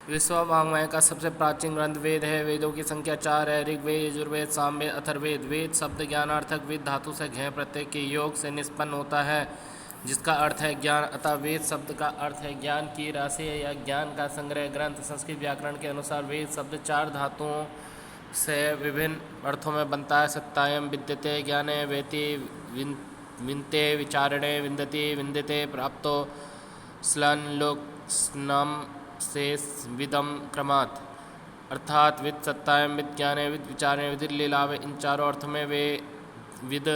विश्व वाङ्मय का सबसे प्राचीन ग्रंथ वेद है। वेदों की संख्या 4 है। ऋग्वेद, यजुर्वेद, सामवेद, अथर्ववेद। वेद शब्द ज्ञानार्थक विद धातु से घय प्रत्यय के योग से निष्पन्न होता है, जिसका अर्थ है ज्ञान। अतः वेद शब्द का अर्थ है ज्ञान की राशि या ज्ञान का संग्रह ग्रंथ। संस्कृत व्याकरण के अनुसार वेद शब्द 4 धातुओं से विभिन्न अर्थों में बनता है। सत्तायम विद्यते, ज्ञाने वेति, विनते, विचारणे, विन्दति, विन्दते, प्राप्तो, स्लन, लोक, स्नम से विदम क्रमात्। अर्थात विद सत्तायम, विद ज्ञाने, विद विचारे, विद लीलावे, इन चारों अर्थों में वे विद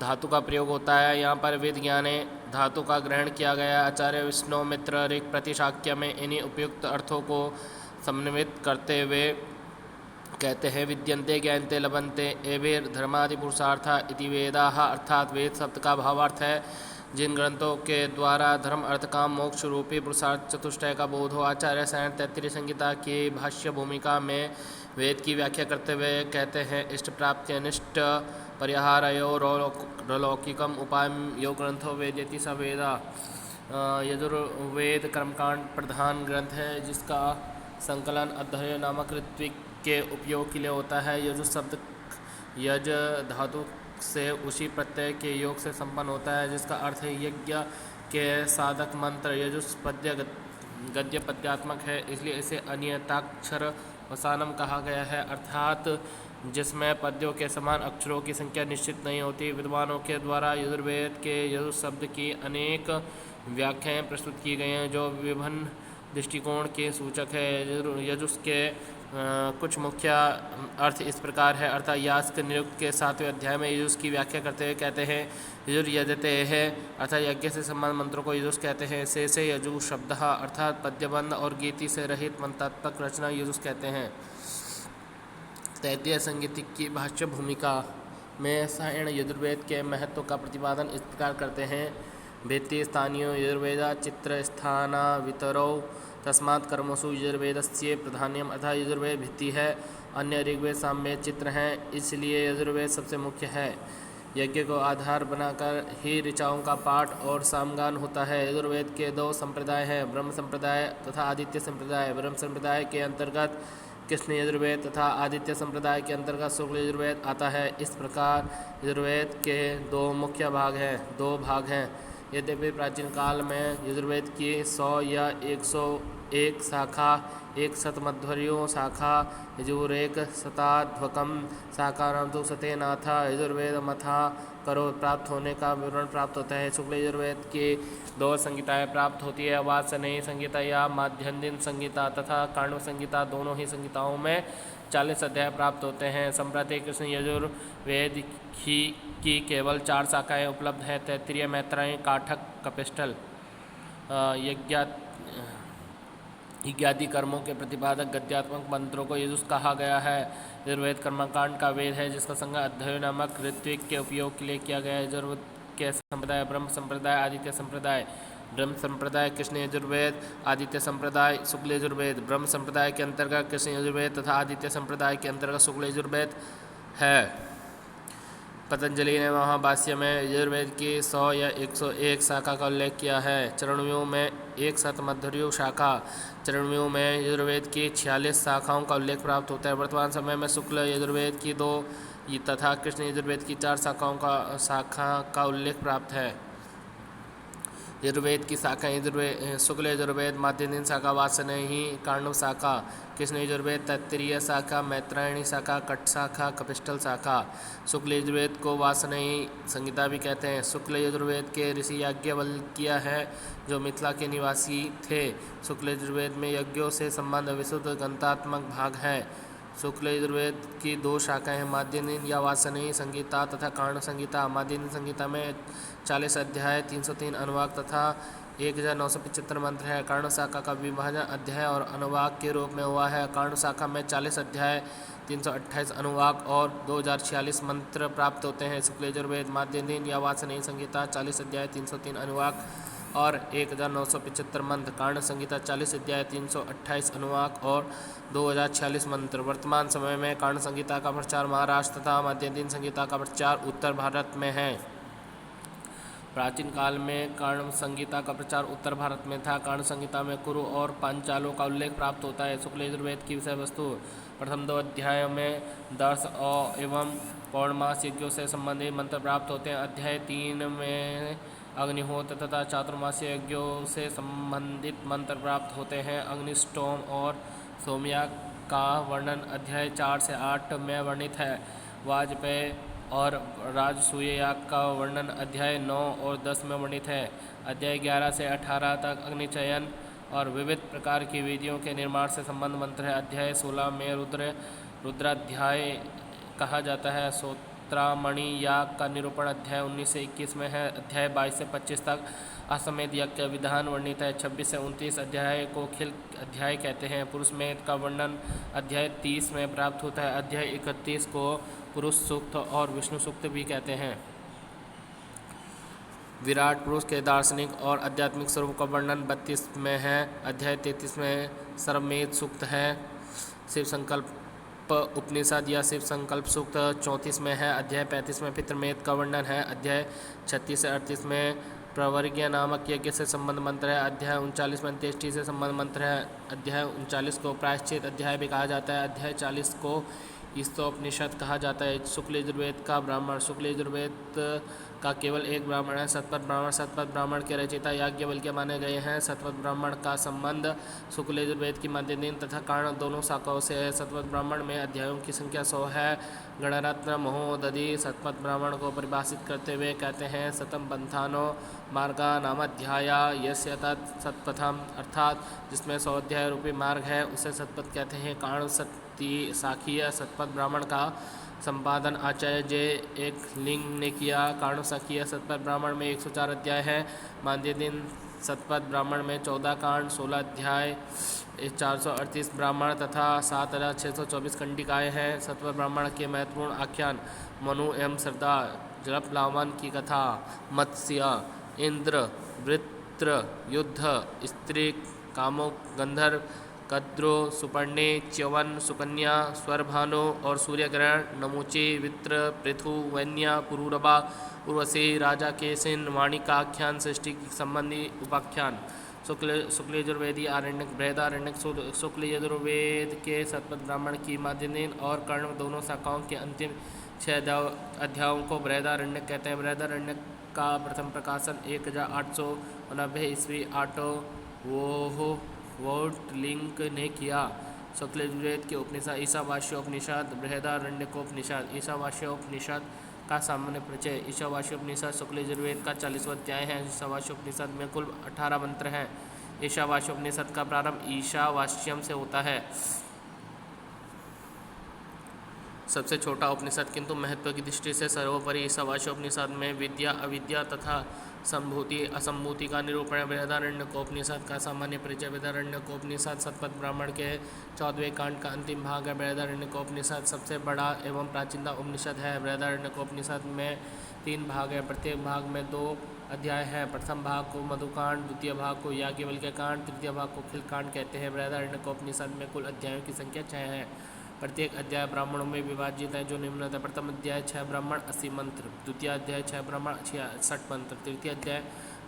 धातु का प्रयोग होता है। यहाँ पर विद ज्ञाने धातु का ग्रहण किया गया। आचार्य विष्णु मित्र ऋक् प्रतिशाक्य में इन्हीं उपयुक्त अर्थों को समन्वित करते हुए कहते हैं विद्यन्ते ज्ञानते लभन्ते एभिर धर्मादि पुरुषार्था इति वेदाः। अर्थात वेद शब्द का भावार्थ है जिन ग्रंथों के द्वारा धर्म अर्थ काम मोक्ष रूपी पुरुषार्थ चतुष्टय का बोध हो। आचार्य सायण तैत्तिरीय संहिता की भाष्य भूमिका में वेद की व्याख्या करते हुए कहते हैं इष्ट प्राप्ति अनिष्ट परिहारयो रलौकिकम उपाय यो ग्रंथो वेदेति स वेदा। यजुर्वेद कर्मकांड प्रधान ग्रंथ है जिसका संकलन अध्वर्य नामक ऋत्विक के उपयोग के लिए होता है। यजु शब्द यज धातु से उसी प्रत्यय के योग से संपन्न होता है जिसका अर्थ है यज्ञ के साधक मंत्र। यजुस् पद्य गद्य पद्यात्मक है, इसलिए इसे अनियताक्षर वसानम कहा गया है, अर्थात जिसमें पद्यों के समान अक्षरों की संख्या निश्चित नहीं होती। विद्वानों के द्वारा यजुर्वेद के यजुस् शब्द की अनेक व्याख्याएं प्रस्तुत की गई हैं जो विभिन्न दृष्टिकोण के सूचक है। यजुस् के कुछ मुख्य अर्थ इस प्रकार है। अर्थात यास्क निरुक्त के 7वें अध्याय में यजुस् की व्याख्या करते हुए कहते हैं यजुर्यजते है, अर्थात यज्ञ से संबंध मंत्रों को यजुस् कहते हैं। से यजु शब्द अर्थात पद्यबंध और गीति से रहित मंत्रात्मक रचना यजुस् कहते हैं। तैत्तिरीय संहिता की भाष्य भूमिका में सायण यजुर्वेद के महत्व का प्रतिपादन इस प्रकार करते हैं भित्ति स्थानीय यजुर्वेदा चित्र स्थाना वितरौ तस्मात् कर्मसु यजुर्वेदस्य प्राधान्यम। अतः यजुर्वेद भित्ति है, अन्य ऋग्वेद सामवेद चित्र हैं, इसलिए यजुर्वेद सबसे मुख्य है। यज्ञ को आधार बनाकर ही ऋचाओं का पाठ और सामगान होता है। यजुर्वेद के 2 संप्रदाय हैं, ब्रह्म संप्रदाय तथा आदित्य संप्रदाय। ब्रह्म संप्रदाय के अंतर्गत कृष्ण यजुर्वेद तथा आदित्य संप्रदाय के अंतर्गत शुक्ल यजुर्वेद आता है। इस प्रकार यजुर्वेद के 2 मुख्य भाग हैं। यद्यपि प्राचीन काल में यजुर्वेद की 100 या 101 शाखा, 1 शतमध्वर्यो शाखा, यजुरेक शताध्वकम शाखा नाम तो सतेनाथ यजुर्वेद मथा करो प्राप्त होने का विवरण प्राप्त होता है। शुक्ल यजुर्वेद की 2 संहिताएँ प्राप्त होती है, वासनेयी संहिता या माध्यन्दिन संहिता तथा काण्व संहिता। दोनों ही संहिताओं में 40 अध्याय प्राप्त होते हैं। संप्रति कृष्ण यजुर्वेद की केवल 4 शाखाएँ उपलब्ध हैं, तैत्तिरीय, मैत्रेयी, काठक, कपिष्ठल। यज्ञादि कर्मों के प्रतिपादक गद्यात्मक मंत्रों को यजुस् कहा गया है। यजुर्वेद कर्मकांड का वेद है जिसका संज्ञा अध्वर्य नामक ऋत्विक के उपयोग के लिए किया गया है। यजुर्वेद के संप्रदाय ब्रह्म संप्रदाय, आदित्य संप्रदाय। ब्रह्म संप्रदाय कृष्ण यजुर्वेद, आदित्य संप्रदाय शुक्ल यजुर्वेद। ब्रह्म संप्रदाय के अंतर्गत कृष्ण यजुर्वेद तथा आदित्य संप्रदाय के अंतर्गत शुक्ल यजुर्वेद है। पतंजलि ने महाभाष्य में यजुर्वेद की 100 या 101 शाखा का उल्लेख किया है। चरणव्यूह में 1 शतमध्वर्यो शाखा। चरणव्यूह में यजुर्वेद की 46 शाखाओं का उल्लेख प्राप्त होता है। वर्तमान समय में शुक्ल यजुर्वेद की 2 तथा कृष्ण यजुर्वेद की 4 शाखा का उल्लेख प्राप्त है। यजुर्वेद की शाखा शुक्ल यजुर्वेद माध्यन्दिन शाखा, वासनेयी काण्व शाखा, कृष्ण यजुर्वेद तैत्तिरीय शाखा, मैत्रेयी शाखा, कट शाखा, कपिष्ठल शाखा। शुक्ल यजुर्वेद को वासनेयी संहिता भी कहते हैं। शुक्ल यजुर्वेद के ऋषि याज्ञवल्क्य है जो मिथिला के निवासी थे। शुक्ल यजुर्वेद में यज्ञों से संबंध विशुद्ध ग्रंथात्मक भाग है। शुक्ल यजुर्वेद की 2 शाखाएँ हैं, माध्यन्दिन या वासनेयी संहिता तथा काण्व संहिता। माध्यन्दिन संहिता में 40 अध्याय, 303 अनुवाक तथा 1975 मंत्र है। काण्व शाखा का विभाजन अध्याय और अनुवाक के रूप में हुआ है। काण्व शाखा में 40 अध्याय, 328 अनुवाक और 2046 मंत्र प्राप्त होते हैं। शुक्ल यजुर्वेद माध्यन्दिन या वासनेयी संहिता 40 अध्याय, 303 अनुवाक और 1975 मंत्र। काण्व संहिता 40 अध्याय, 328 अनुवाक और 2046 मंत्र। वर्तमान समय में काण्व संहिता का प्रचार महाराष्ट्र तथा माध्यन्दिन संहिता का प्रचार उत्तर भारत में है। प्राचीन काल में कर्ण संहिता का प्रचार उत्तर भारत में था। कर्ण संहिता में कुरु और पांचालों का उल्लेख प्राप्त होता है। शुक्ल यजुर्वेद की विषय वस्तु प्रथम 2 अध्यायों में दर्श एवं पौर्णमास यज्ञों से संबंधित मंत्र प्राप्त होते हैं। अध्याय 3 में अग्निहोत्र तथा चातुर्मासीय यज्ञों से संबंधित मंत्र प्राप्त होते हैं। अग्निष्टोम और सोमयाग का वर्णन अध्याय 4 से 8 में वर्णित है। वाजपेय और राजसूय याग का वर्णन अध्याय 9 और 10 में वर्णित है। अध्याय 11 से 18 तक अग्निचयन और विविध प्रकार की विधियों के निर्माण से संबंध मंत्र है। अध्याय 16 में रुद्राध्याय कहा जाता है। सोत्रामणि याग का निरूपण अध्याय 19 से 21 में है। अध्याय 22 से 25 तक अश्वमेध यज्ञ का विधान वर्णित है। 26 से 29 अध्याय को खिल अध्याय कहते हैं। पुरुष मेध का वर्णन अध्याय 30 में प्राप्त होता है। अध्याय 31 को पुरुष सूक्त और विष्णु सूक्त भी कहते हैं। विराट पुरुष के दार्शनिक और आध्यात्मिक स्वरूप का वर्णन 32 में है। अध्याय 33 में सर्वमेध सूक्त है। शिव संकल्प उपनिषद या शिव संकल्प सूक्त 34 में है। अध्याय 35 में पितृमेध का वर्णन है। अध्याय 36 से 38 में प्रवर्ग्य नामक यज्ञ से संबंध मंत्र है। अध्याय 39 में अंत्येष्टि से संबंध मंत्र है। अध्याय 39 को प्रायश्चित अध्याय भी कहा जाता है। अध्याय 40 को ईस्तोपनिषद कहा जाता है। शुक्ल यजुर्वेद का ब्राह्मण। शुक्ल यजुर्वेद का केवल एक ब्राह्मण है, सतपथ ब्राह्मण। सतपथ ब्राह्मण के रचयिता याज्ञवल्क्य माने गए हैं। सतपथ ब्राह्मण का संबंध शुक्ल यजुर्वेद की माध्यम तथा कारण दोनों शाखाओं से है। सतपथ ब्राह्मण में अध्यायों की संख्या 100 है। गणरत्न महोदधि सतपथ ब्राह्मण को परिभाषित करते हुए कहते हैं, शतम पंथानो मार्गा नामाध्याया यस्य तत् सतपथम, अर्थात जिसमें 100 अध्याय रूपी मार्ग है उसे सतपथ कहते हैं। कारण शाखीय सतपथ ब्राह्मण का संपादन आचार्य जे एक लिंग ने किया। कारण शाखीय सतपथ ब्राह्मण में 104 अध्याय है। माध्यदिन सतपथ ब्राह्मण में 14 कांड, 16 अध्याय, 438 ब्राह्मण तथा 7624 कंडिकाएँ हैं। सतपथ ब्राह्मण के महत्वपूर्ण आख्यान मनु एवं सरदार, जलप्लावन की कथा, मत्स्य, इंद्र, वृत्र, युद्ध, स्त्री, कामुक, गंधर्व, कद्रो, सुपर्णे, च्यवन, सुकन्या, स्वरभानु और सूर्यग्रहण, नमूची, वित्र, पृथु, वन्या, पुरूरबा, उर्वशी, राजा केसिन, वाणिकाख्यान, सृष्टि संबंधी उपाख्यान। शुक्ल यजुर्वेदी आरण्यक, बृहदारण्यक। शुक्ल यजुर्वेद के सतपथ ब्राह्मण की माध्यदिन और कर्ण दोनों शाखाओं के अंतिम 6 अध्यायों को बृहदारण्यक कहते हैं। बृहदारण्यक का प्रथम प्रकाशन 1890 ईस्वी आटो वोटलिंग ने किया। शुक्ल यजुर्वेद के उपनिषद ईशावास्योपनिषद, बृहदारण्यकोपनिषद। ईशावास्योपनिषद का सामान्य परिचय। ईशावास्योपनिषद शुक्ल यजुर्वेद का 40वां अध्याय है। ईशावास्योपनिषद में कुल 18 मंत्र हैं। ईशावास्योपनिषद का प्रारंभ ईशावास्यम से होता है। सबसे छोटा उपनिषद किंतु महत्व की दृष्टि से सर्वोपरि ईशावास्योपनिषद में विद्या, अविद्या तथा संभूति असंभूति का निरूपण है। बृहदारण्यकोपनिषद का सामान्य परिचय। बृहदारण्यकोपनिषद सतपथ ब्राह्मण के 14वें कांड का अंतिम भाग है। बृहदारण्यकोपनिषद सबसे बड़ा एवं प्राचीनतम उपनिषद है। बृहदारण्यकोपनिषद में 3 भाग है। प्रत्येक भाग में 2 अध्याय हैं। प्रथम भाग को मधुकांड, द्वितीय भाग को याज्ञवल्क्य कांड, तृतीय भाग को खिलकांड कहते हैं। बृहदारण्यकोपनिषद में कुल अध्यायों की संख्या 6 है। प्रत्येक अध्याय ब्राह्मणों में विभाजित है जो निम्नतः है। प्रथम अध्याय 6 ब्राह्मण 80 मंत्र, द्वितीय अध्याय 6 ब्राह्मण 66 मंत्र, तृतीय अध्याय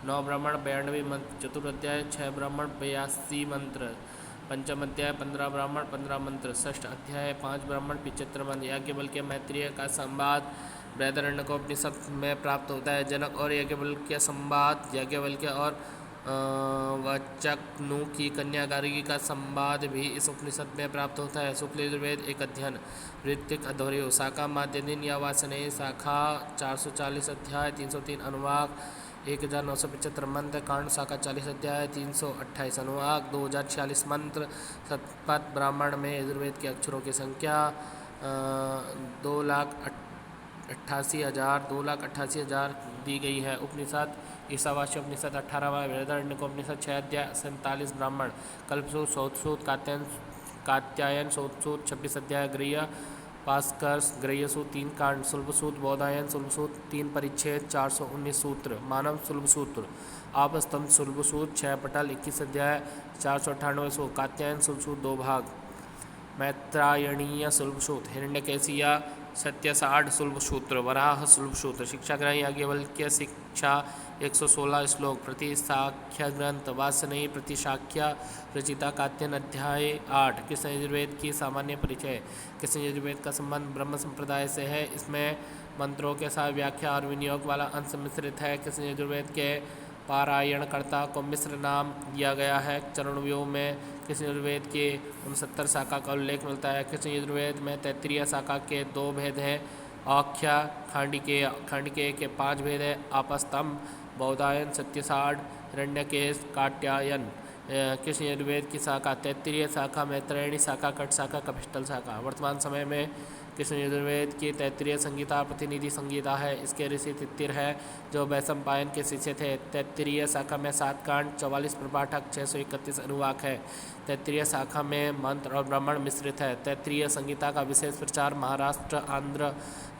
9 ब्राह्मण 92 मंत्र, चतुर्थ अध्याय 6 ब्राह्मण 82 मंत्र, पंचम अध्याय 15 ब्राह्मण 15 मंत्र, षष्ठ अध्याय 5 ब्राह्मण 75 मंत्र। याज्ञवल्क्य मैत्रेय का संवाद बृहदारण्यकोपनिषद में प्राप्त होता है। जनक और याज्ञवल्क्य संवाद, याज्ञवल्क्य और वचकनु की कन्या गार्गी का संवाद भी इस उपनिषद में प्राप्त होता है। शुक्ल यजुर्वेद एक अध्ययन। ऋत्विक अध्वर्यो, शाखा माध्यदिन या वासनेय शाखा 440 अध्याय 303 अनुवाक 1975 मंत्र। कांड शाखा 40 अध्याय 328 अनुवाक 2046 मंत्र। सतपथ ब्राह्मण में यजुर्वेद के अक्षरों की संख्या 2,88,000 दी गई है। उपनिषद ईशावास्योपनिषद 18वां, बृहदारण्यकोपनिषद 6 अध्याय 47 ब्राह्मण। कल्पसूत्र, सौतसूत्र, कात्यायन सौतसूत्र 26 अध्याय, गृह्य भास्कर गृह्यसूत्र 3 कांड, शुल्बसूत्र, बोधायन शुल्बसूत्र 3 परिच्छेद 419 सूत्र, मानव शुल्बसूत्र, आपस्तंभ शुल्बसूत्र 6 पटल 21 अध्याय 498 सूत्र, कात्यायन शुल्बसूत्र 2 भाग, मैत्रायणीय शुल्बसूत्र, हिरण्यकेशिया सत्यसाठ शुल्ब सूत्र, वराह शुल्ब सूत्र, शिक्षाग्रह याज्ञवल्क्य शिक्षा 116 श्लोक, प्रतिशाख्य ग्रंथ वासनयी प्रतिशाख्य रचिता कात्यन अध्याय 8। कृष्ण यजुर्वेद की सामान्य परिचय। कृष्ण यजुर्वेद का संबंध ब्रह्म संप्रदाय से है। इसमें मंत्रों के साथ व्याख्या और विनियोग वाला अंश मिश्रित है। कृष्ण यजुर्वेद के पारायणकर्ता को मिश्र नाम दिया गया है। चरणव्यूह में कृष्ण यजुर्वेद की 69 शाखा का उल्लेख मिलता है। कृष्ण यजुर्वेद में तैत्तिरीय शाखा के 2 भेद हैं। आख्या खांडिकेय। खांडिकेय के 5 भेद हैं। आपस्तंभ, बौधायन, सत्यसाठ, हिरण्यकेश, कात्यायन। कृष्ण यजुर्वेद की शाखा तैत्तिरीय शाखा, मैत्रेयणी शाखा, कट शाखा, कपिष्टल शाखा। वर्तमान समय में कृष्ण यजुर्वेद की तैत्तिरीय संगीता प्रतिनिधि संगीता है। इसके ऋषि तित्तिर है जो वैशंपायन के शिष्य थे। तैत्तिरीय शाखा में 7 कांड, 44 प्रपाठक, 631 अनुवाक है। तैत्तिरीय शाखा में मंत्र और ब्राह्मण मिश्रित है। तैत्तिरीय संगीता का विशेष प्रचार महाराष्ट्र, आंध्र,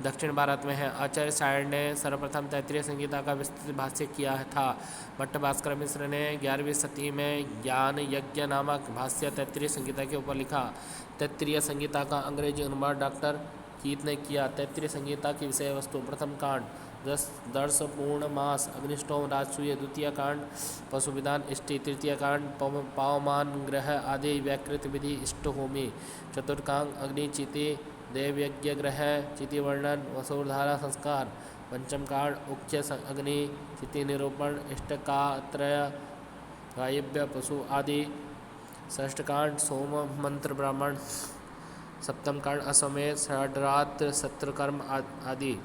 दक्षिण भारत में है। आचार्य सायण ने सर्वप्रथम तैत्तिरीय संगीता का विस्तृत भाष्य किया था। भट्ट भास्कर मिश्र ने 11वीं शती में ज्ञान यज्ञ नामक भाष्य तैत्तिरीय संगीता के ऊपर लिखा। तैत्तिरीय संगीता का अंग्रेजी अनुवाद डॉक्टर कीत ने किया। तैत्तिरीय संगीता की विषय वस्तु। प्रथम कांड दर्श पूर्ण मास अग्निष्टोम राजसूय, द्वितीय कांड पशुविधान इष्टि, तृतीय कांड पावमान ग्रह आदि व्याकृत विधि इष्टहोमी, चतुर्थकांड अग्निचिति देवयज्ञ ग्रह चिति वर्णन वसुधारा संस्कार, पंचम कांड उच्च अग्नि चिति निरूपण इष्टकात्रय गायव्य पशु आदि, षष्ठ कांड सोम मंत्र ब्राह्मण, सप्तम कांड अश्वमेध षड्रात्र सत्रकर्म आदि।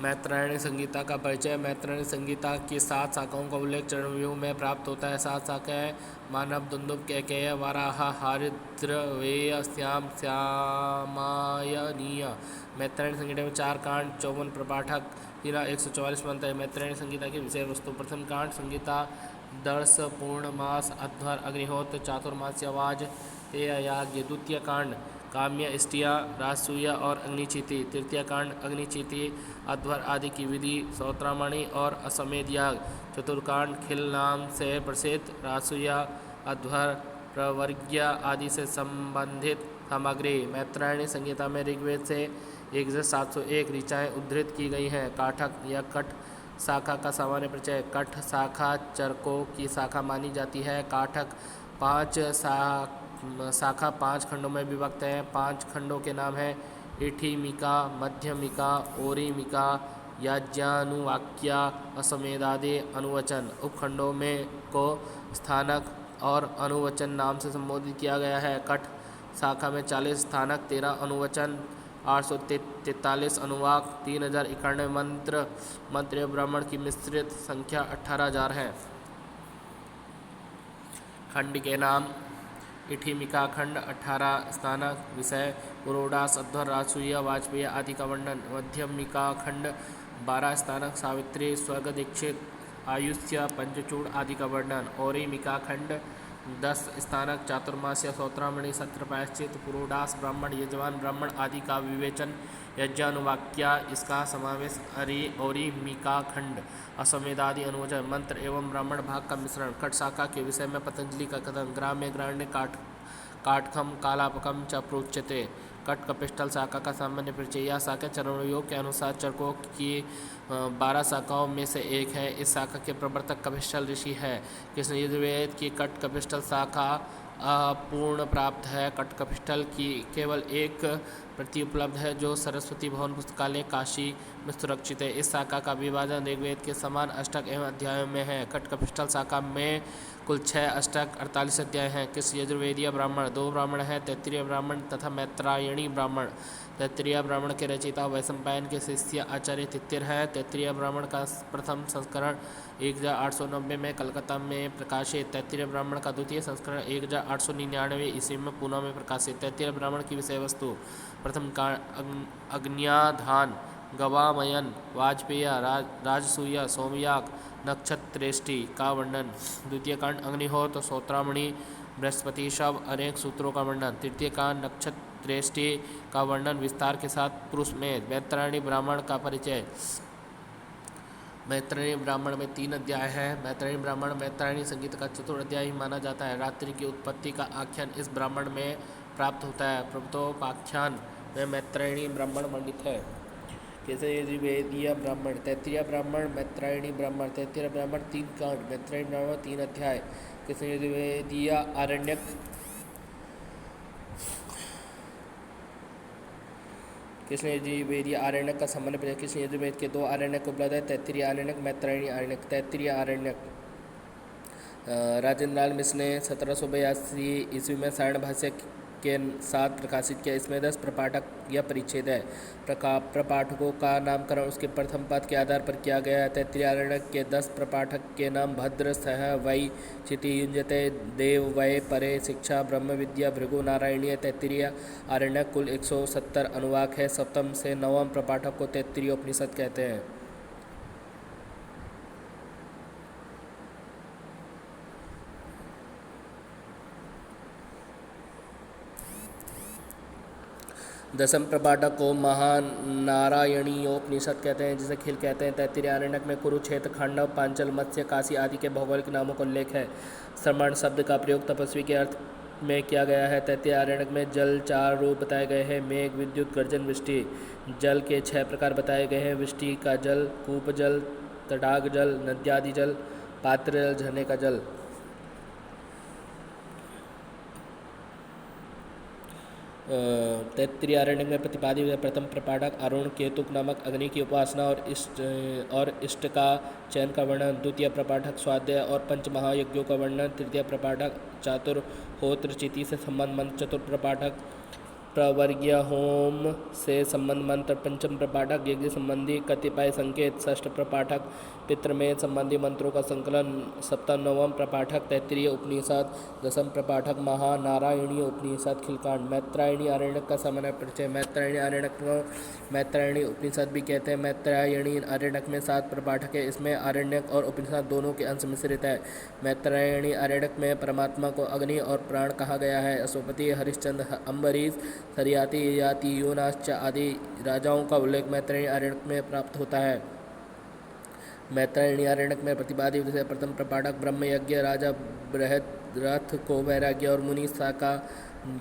मैत्रेयणी संगीता का परिचय। मैत्रेयणी संगीता की 7 शाखाओं का उल्लेख चरणव्यूह में प्राप्त होता है। 7 शाखाएँ मानव, दुंदुभ, कैकेय, वराह, हरिद्र, वेय, श्याम, श्यामायनीय। मैत्रेयणी संगीता में 4 कांड, 54 प्रपाठक, 144 मंत्र है। मैत्रेयणी संगीता की विषय वस्तु। प्रथम कांड संगीता दर्श पूर्णमास अध्वर अग्निहोत्र चातुर्मास्य वाज तेयाज्ञ। द्वितीय कांड काम्य इष्टिया राजसूय और अग्निचिति। तृतीय कांड अग्निचिति अध्वर आदि की विधि सौत्रामणि और अश्वमेध याग। चतुर्थकांड खिल नाम से प्रसिद्ध राजसूय अध्वर प्रवर्ग्य आदि से संबंधित सामग्री। मैत्रेयणी संगीता में ऋग्वेद से 1701 ऋचाएँ उद्धृत की गई हैं। काठक या कठ शाखा का सामान्य परिचय। कठ शाखा चरकों की शाखा मानी जाती है। काठक 5 शाखा 5 खंडों में विभक्त है। 5 खंडों के नाम हैं इठीमिका, मध्यमिका, ओरीमिका, याज्ञानुवाक्या, अश्वमेधादि। अनुवचन उपखंडों में को स्थानक और अनुवचन नाम से संबोधित किया गया है। कठ शाखा में 40 स्थानक, 13 अनुवचन, 843 अनुवाक, 3091 मंत्र ब्राह्मण की मिश्रित संख्या 18,000 है। खंड के नाम इठीमिका खंड 18 स्थानक। विषय पुरोडास अध्वर राजसूय वाजपेयी आदि का वर्णन। मध्यमिका खंड 12 स्थानक। सावित्री स्वर्ग दीक्षित आयुष्य पंचचूड़ आदि का वर्णन। ओरीमिका खंड 10 स्थानक। चातुर्मास्य सौत्रामणि सत्र प्रायश्चित पुरोडास ब्राह्मण यजमान ब्राह्मण आदि का विवेचन। यज्ञानुवाक्या इसका समावेश। ओरीमिका खंड अश्वमेधादि अनुवचन मंत्र एवं ब्राह्मण भाग का मिश्रण। कट शाखा के विषय में पतंजलि का कथन। ग्राम्य ग्राण्य काठखम कालापकम च प्रोच्यते। कट कपिष्टल शाखा का सामान्य परिचय। यह शाखा चरणयोग के अनुसार चरकों की 12 शाखाओं में से एक है। इस शाखा के प्रवर्तक कपिष्टल ऋषि है। कृष्ण यजुर्वेद की कट कपिष्टल शाखा अपूर्ण प्राप्त है। कट कपिष्टल की केवल एक प्रति उपलब्ध है जो सरस्वती भवन पुस्तकालय काशी में सुरक्षित है। इस शाखा का विभाजन ऋग्वेद के समान अष्टक एवं अध्यायों में है। कट कपिष्टल शाखा में कुल 6 अष्टक 48 अध्याय हैं। कृष्ण यजुर्वेदीय ब्राह्मण 2 ब्राह्मण हैं, तैत्तिरीय ब्राह्मण तथा मैत्रेयणी ब्राह्मण। तैत्तिरीय ब्राह्मण के रचयिता वैशंपायन के शिष्य आचार्य तित्तिर हैं। तैत्तिरीय ब्राह्मण का प्रथम संस्करण 1890 में कलकत्ता में प्रकाशित। तैत्तिरीय ब्राह्मण का द्वितीय संस्करण 1899 ईस्वी में पूना में प्रकाशित। तैत्तिरीय ब्राह्मण की विषय वस्तु। प्रथम कांड अग्न्याधान गवामयन वाजपेय राजसूय सोमयाग नक्षत्रेष्टि का वर्णन। द्वितीय कांड अग्निहोत्र सौत्रामणि बृहस्पति शव अनेक सूत्रों का वर्णन। तृतीय कांड नक्षत्रेष्टि का वर्णन विस्तार के साथ पुरुष में। मैत्रेयणी ब्राह्मण का परिचय। मैत्रेयणी ब्राह्मण में 3 अध्याय हैं। मैत्रेयणी ब्राह्मण मैत्रेयणी संगीत का चतुर्थ अध्याय ही माना जाता है। रात्रि की उत्पत्ति का आख्यान इस ब्राह्मण में प्राप्त होता है। प्रभुतोपाख्यान में मैत्रायणी ब्राह्मण मंडित है। कैसे यजुर्वेदीय ब्राह्मण, तैत्तिरीय ब्राह्मण, मैत्रायणी ब्राह्मण। तैत्तिरीय ब्राह्मण 3 कांड, मैत्रायणी ब्राह्मण 3 अध्याय। कैसे यजुर्वेदीय आरण्यक, कृष्ण यजुर्वेदीय आरण्यक का सामान्य कृष्ण यजुर्वेद के 2 आरण्यक उपलब्ध है, तैत्तिरीय आरण्यक, मैत्रायणी आरण्यक। तैत्तिरीय आरण्यक राजेंद्र लाल मिश्र ने 1782 ईस्वी में सारण भाष्य के साथ प्रकाशित किया। इसमें 10 प्रपाठक या परिच्छेद है। प्रपाठकों का नामकरण उसके प्रथम पद के आधार पर किया गया है। तैत्तिरीय आरण्यक के 10 प्रपाठक के नाम भद्र, सह, वै, क्षिति, युंजते, देव, वै, परे, शिक्षा, ब्रह्म विद्या, भृगु, नारायणीय। तैत्तिरीय आरण्यक कुल 170 अनुवाक है। सप्तम से नवम प्रपाठक को तैत्तिरीय उपनिषद कहते हैं। दसम प्रपाठक को महानारायणीयोपनिषद कहते हैं, जिसे खिल कहते हैं। तैत्तिरीय आरण्यक में कुरुक्षेत्र, खांडव, पांचल, मत्स्य, काशी आदि के भौगोलिक नामों का उल्लेख है। श्रमण शब्द का प्रयोग तपस्वी के अर्थ में किया गया है। तैत्तिरीय आरण्यक में जल 4 रूप बताए गए हैं, मेघ, विद्युत, गर्जन, वृष्टि। जल के 6 प्रकार बताए गए हैं, वृष्टि का जल, कूप जल, तडाग जल, नद्यादि जल, पात्र जल, झरने का जल। तैत्तिरीय आरण्यक में प्रतिपादित हुए प्रथम प्रपाठक अरुण केतुक नामक अग्नि की उपासना और इष्ट का चयन का वर्णन। द्वितीय प्रपाठक स्वाध्याय और पंच महायज्ञों का वर्णन। तृतीय प्रपाठक चातुर्होत्र चिति से संबंध मंत्र। चतुर्थ प्रपाठक प्रवर्गीय होम से संबंध मंत्र। पंचम प्रपाठक यज्ञ संबंधी कतिपय संकेत। षष्ठ प्रपाठक पितृमेध संबंधी मंत्रों का संकलन। सप्तम नवम प्रपाठक तैत्तिरीय उपनिषद। दसम प्रपाठक महानारायणीय उपनिषद खिलकांड। मैत्रायणी आरण्यक का सामान्य परिचय। मैत्रायणी आरण्यक को मैत्रायणी उपनिषद भी कहते हैं। मैत्रायणी आरण्यक में 7 प्रपाठक है। इसमें आरण्यक और उपनिषद दोनों के अंश मिश्रित है। मैत्रायणी आरण्यक में परमात्मा को अग्नि और प्राण कहा गया है। अश्वपति, हरिश्चंद्र, अम्बरीश, सरियाती, ययाति, योनाश्च आदि राजाओं का उल्लेख मैत्रायणी आरण्यक में प्राप्त होता है। मैत्रायणी आरण्यक में प्रतिपादित विषय प्रथम प्रपाठक ब्रह्म यज्ञ, राजा बृहद्रथ को वैराग्य और मुनि शाका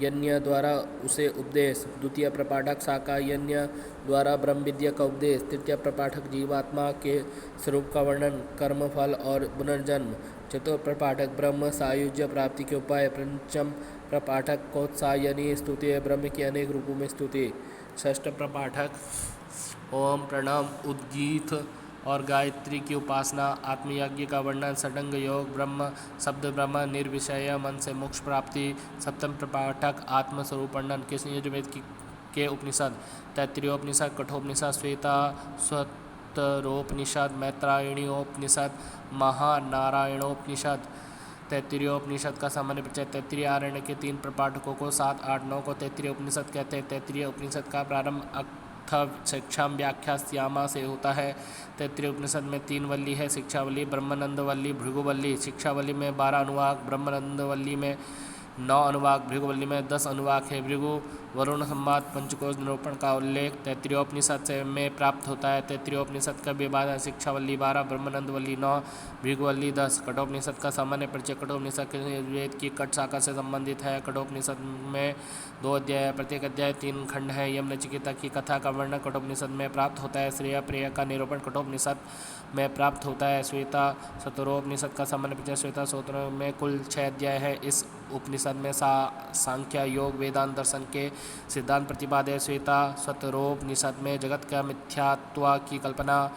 यज्ञ द्वारा उसे उपदेश। द्वितीय प्रपाठक शाका यज्ञ द्वारा ब्रह्म विद्या का उपदेश। तृतीय प्रपाठक जीवात्मा के स्वरूप का वर्णन, कर्म फल और पुनर्जन्म। चतुर्थ प्रपाठक ब्रह्म सायुज्य प्राप्ति के उपाय। पंचम प्रपाठक कोत्सायनी स्तुति, ब्रह्म की अनेक रूपों में स्तुति। षष्ठ प्रपाठक ओम, प्रणव, उद्गीत और गायत्री की उपासना, आत्मयज्ञ का वर्णन, षडंग योग, ब्रह्म शब्द, ब्रह्म निर्विषय मन से मोक्ष प्राप्ति। सप्तम प्रपाठक आत्मस्वरूप वर्णन। कृष्ण यजुर्वेद के उपनिषद। तैत्तिरीयोपनिषद, कठोपनिषद, श्वेता स्वतरोपनिषद, मैत्रायणीयोपनिषद, महानारायणोपनिषद। तैत्तिरीयोपनिषद का सामान्य परिचय। तैत्तिरीय आरण्य के 3 प्रपाठकों को 7, 8, 9 को तैत्तिरीय उपनिषद कहते हैं। तैत्तिरीय उपनिषद का प्रारंभ शिक्षा व्याख्यास्यामा से होता है। तैत्तिरीय उपनिषद में 3 वल्ली है, शिक्षावल्ली, ब्रह्मानंदवल्ली, भृगुवल्ली। शिक्षावल्ली में 12 अनुवाक, ब्रह्मानंदवल्ली में 9 अनुवाक, भृगुवल्ली में 10 अनुवाक है। भृगु वरुण संवाद पंचकोश निरूपण का उल्लेख तैत्तिरीयोपनिषद से में प्राप्त होता है। तैत्तिरीयोपनिषद का विभाजन शिक्षावल्ली 12, ब्रह्मानंदवल्ली 9, भृगुवल्ली 10। कठोपनिषद का सामान्य परिचय। कठोपनिषद कृष्ण यजुर्वेद की कट शाखा से संबंधित है। कठोपनिषद में 2 अध्याय है, प्रत्येक अध्याय 3 खंड है। यम नचिकेता की कथा का वर्णन कठोपनिषद में प्राप्त होता है। श्रेय प्रेय का निरूपण कठोपनिषद में प्राप्त होता है। श्वेता स्वतरोपनिषद का सामान्य परिचय। श्वेता स्वतर में कुल 6 अध्याय है। इस उपनिषद में सांख्य, योग, वेदांत, दर्शन के सिद्धांत प्रतिपाद्य है। श्वेता स्वतरोपनिषद में जगत का मिथ्यात्व की कल्पना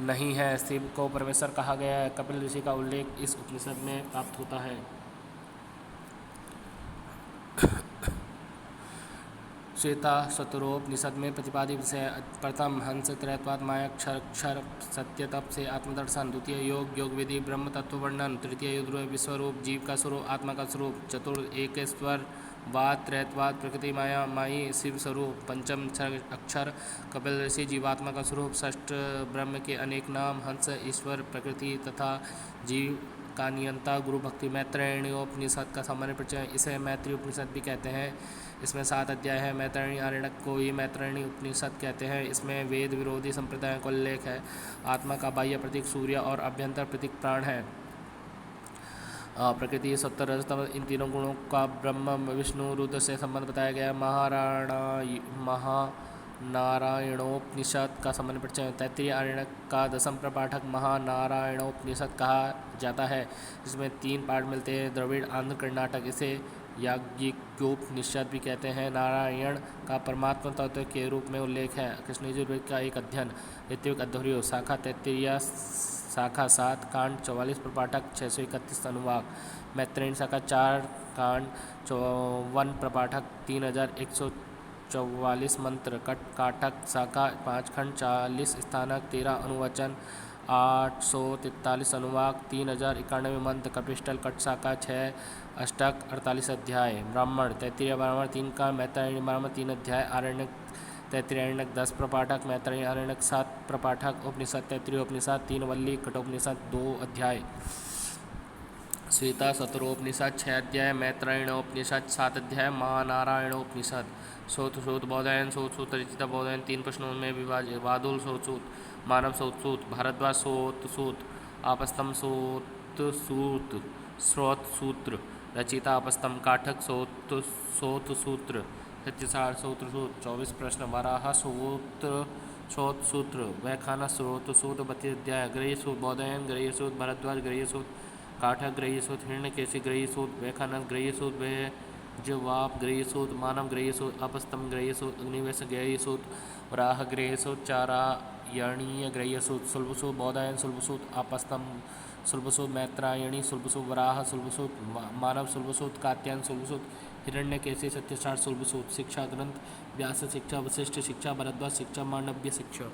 नहीं है, शिव को परमेश्वर कहा गया है। कपिल ऋषि का उल्लेख इस उपनिषद में प्राप्त होता है। श्वेता स्वतरोपनिषद में प्रतिपादित विषय। प्रथम हंस, त्रैत्वाद, माया, क्षर, सत्य, तप से आत्मदर्शन। द्वितीय योग, योग विधि, ब्रह्म तत्व वर्णन। तृतीय युद्ध, विश्वरूप, जीव का स्वरूप, आत्मा का स्वरूप। चतुर्थ एकेश्वर वाद, त्रैत्वाद, प्रकृति, माया, माई, शिव स्वरूप। पंचम अक्षर, कपिल ऋषि, जीवात्मा का स्वरूप। षष्ठ ब्रह्म के अनेक नाम, हंस, ईश्वर, प्रकृति तथा जीव का नियंता, गुरु भक्ति। मैत्रायणीयोपनिषद का सामान्य परिचय। इसे मैत्री उपनिषद भी कहते हैं। इसमें 7 अध्याय है। मैत्रायणी आरण्यक को ही मैत्रायणी उपनिषद कहते हैं। इसमें वेद विरोधी संप्रदायों का उल्लेख है। आत्मा का बाह्य प्रतीक सूर्य और अभ्यंतर प्रतीक प्राण है। प्रकृति सत्तर रजतम इन तीनों गुणों का ब्रह्म विष्णु रुद्र से संबंध बताया गया। महानारायणोपनिषद का संबंध परिचय। तैत्तिरीय आरण्यक का दसम प्रपाठक महानारायणोपनिषद कहा जाता है, जिसमें 3 पाठ मिलते हैं। द्रविड़ आंध्र कर्नाटक इसे याज्ञिकोपनिषद भी कहते हैं। नारायण का परमात्मा तत्व के रूप में उल्लेख है। कृष्ण यजुर्वेद का एक अध्ययन। ऋत्विक अध्वर्यो शाखा तैत्तिरीय शाखा 7 कांड 44 प्रपाठक 631 अनुवाक। मैत्रेयी शाखा 4 कांड 54 प्रपाठक 3144 मंत्र। काटक शाखा 5 खंड 40 स्थानक 13 अनुवचन 843 अनुवाक 3091 मंत्र। कपिष्टल कट शाखा 6 अष्टक 48 अध्याय। ब्राह्मण तैत्तिरीय ब्राह्मण 3 कांड। मैत्रेयी ब्राह्मण 3 अध्याय। आरण्यक तैत्तिरीय आरण्यक 10 प्रपाठक। मैत्रेयी आरण्यक 7 प्रपाठक। उपनिषद तैत्तिरीय उपनिषद 3 वल्ली। कठोपनिषद 2 अध्याय। श्वेता शतरोपनिषद 6 अध्याय। मैत्रेयीणोपनिषद 7 अध्याय। महानारायणोपनिषद श्रोत बौधायन श्रोत ऋचिता बौधायन 3 प्रश्नों में विभाजित। वादुल श्रोत मानव श्रोत भारद्वाज श्रोत आपस्तम श्रोत सूत्र रचिता आपस्तम काठक श्रोत सूत्र सत्यसार सूत्र 24 प्रश्न। वराह श्रोत सूत्र व्याख्यान श्रोत सूत्र 32 अध्याय। ग्रही सूत बौधायन ग्रही सूत भारद्वाज ग्रही सूत काठक ग्रही सूत हिरण्यकेशी ग्रही सूत व्याख्यान ग्रही सूत जवाब ग्रही सूत मानव ग्रही सूत अपस्तम ग्रही सूत अग्निवेश ग्रही सूत वराह ग्रही सूत चारायणीय ग्रही सूत सुलभसूत बौधायन सुलभसूत आपस्तम सुलभसूत मैत्रायणी सुलभसूत वराह सुलभसूत मानव सुलभसूत कात्यायन सुलभसूत हिरण्यकेशी सत्यसार सुलभसूत। शिक्षा ग्रंथ व्यास शिक्षा वशिष्ठ शिक्षा भरद्वाज शिक्षा मांडव्य शिक्षा।